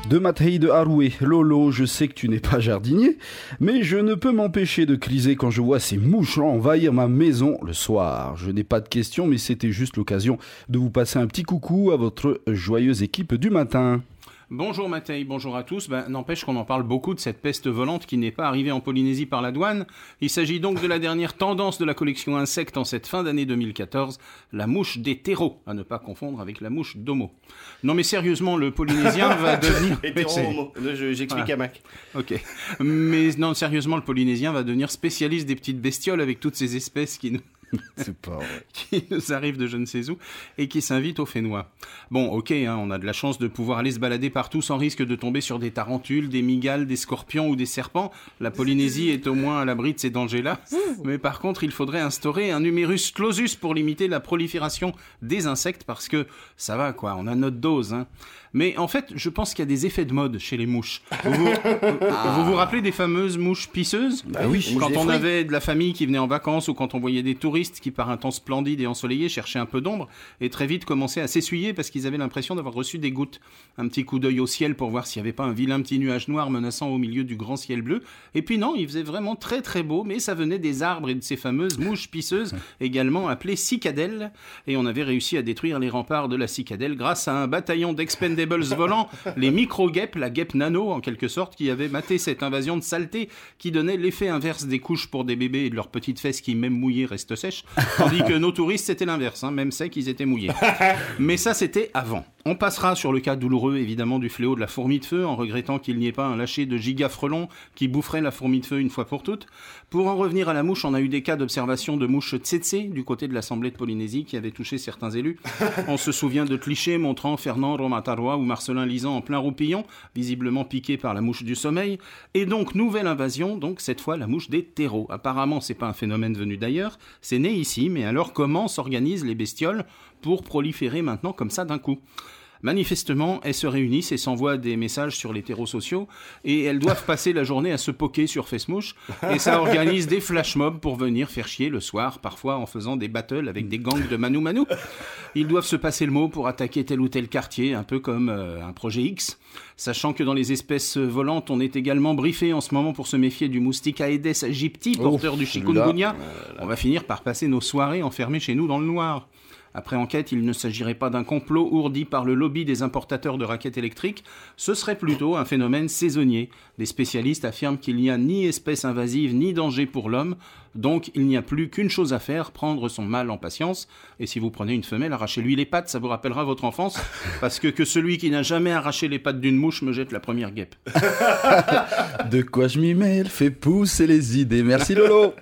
De Mattei de Haroué. Lolo, je sais que tu n'es pas jardinier, mais je ne peux m'empêcher de criser quand je vois ces mouches envahir ma maison le soir. Je n'ai pas de questions, mais c'était juste l'occasion de vous passer un petit coucou à votre joyeuse équipe du matin. Bonjour Mattei, bonjour à tous. N'empêche qu'on en parle beaucoup de cette peste volante qui n'est pas arrivée en Polynésie par la douane. Il s'agit donc de la dernière tendance de la collection insectes en cette fin d'année 2014, la mouche des terreaux, à ne pas confondre avec la mouche d'homo. Non mais sérieusement, le Polynésien va devenir... Hétéro-homo, j'explique à Mac. Ok. Mais non, sérieusement, le Polynésien va devenir spécialiste des petites bestioles avec toutes ces espèces qui nous... C'est pas vrai. qui nous arrive de je ne sais où et qui s'invite au Fénois. Bon, ok, on a de la chance de pouvoir aller se balader partout sans risque de tomber sur des tarentules, des mygales, des scorpions ou des serpents. La Polynésie est au moins à l'abri de ces dangers-là. Mais par contre, il faudrait instaurer un numerus clausus pour limiter la prolifération des insectes parce que ça va quoi, on a notre dose. Mais en fait, je pense qu'il y a des effets de mode chez les mouches. Vous vous rappelez des fameuses mouches pisseuses ? Oui. Quand on avait de la famille qui venait en vacances ou quand on voyait des touristes qui, par un temps splendide et ensoleillé, cherchaient un peu d'ombre et très vite commençaient à s'essuyer parce qu'ils avaient l'impression d'avoir reçu des gouttes. Un petit coup d'œil au ciel pour voir s'il n'y avait pas un vilain petit nuage noir menaçant au milieu du grand ciel bleu. Et puis non, il faisait vraiment très très beau, mais ça venait des arbres et de ces fameuses mouches pisseuses, également appelées cicadelles. Et on avait réussi à détruire les remparts de la cicadelle grâce à un bataillon d'expendables volants, les micro-guêpes, la guêpe nano en quelque sorte, qui avait maté cette invasion de saleté qui donnait l'effet inverse des couches pour des bébés et de leurs petites fesses qui, même mouillées, restent sèches, tandis que nos touristes c'était l'inverse, même secs, ils étaient mouillés. Mais ça c'était avant. On passera sur le cas douloureux évidemment du fléau de la fourmi de feu en regrettant qu'il n'y ait pas un lâcher de giga-frelons qui boufferait la fourmi de feu une fois pour toutes. Pour en revenir à la mouche, on a eu des cas d'observation de mouches tsetse du côté de l'Assemblée de Polynésie qui avait touché certains élus. On se souvient de clichés montrant Fernand Romatarwa ou Marcelin Lisan en plein roupillon, visiblement piqué par la mouche du sommeil. Et donc nouvelle invasion, donc cette fois la mouche des terreaux. Apparemment c'est pas un phénomène venu d'ailleurs, c'est né ici, mais alors comment s'organisent les bestioles pour proliférer maintenant comme ça d'un coup ? Manifestement, elles se réunissent et s'envoient des messages sur les terreaux sociaux et elles doivent passer la journée à se poker sur FaceMouche et ça organise des flash mobs pour venir faire chier le soir, parfois en faisant des battles avec des gangs de Manu Manu. Ils doivent se passer le mot pour attaquer tel ou tel quartier, un peu comme un projet X. Sachant que dans les espèces volantes, on est également briefé en ce moment pour se méfier du moustique Aedes aegypti, porteur du chikungunya. On va finir par passer nos soirées enfermées chez nous dans le noir. Après enquête, il ne s'agirait pas d'un complot ourdi par le lobby des importateurs de raquettes électriques, ce serait plutôt un phénomène saisonnier. Les spécialistes affirment qu'il n'y a ni espèce invasive ni danger pour l'homme, donc il n'y a plus qu'une chose à faire, prendre son mal en patience. Et si vous prenez une femelle, arrachez-lui les pattes, ça vous rappellera votre enfance, parce que celui qui n'a jamais arraché les pattes d'une mouche me jette la première guêpe. De quoi je m'y mêle, fait pousser les idées. Merci Lolo.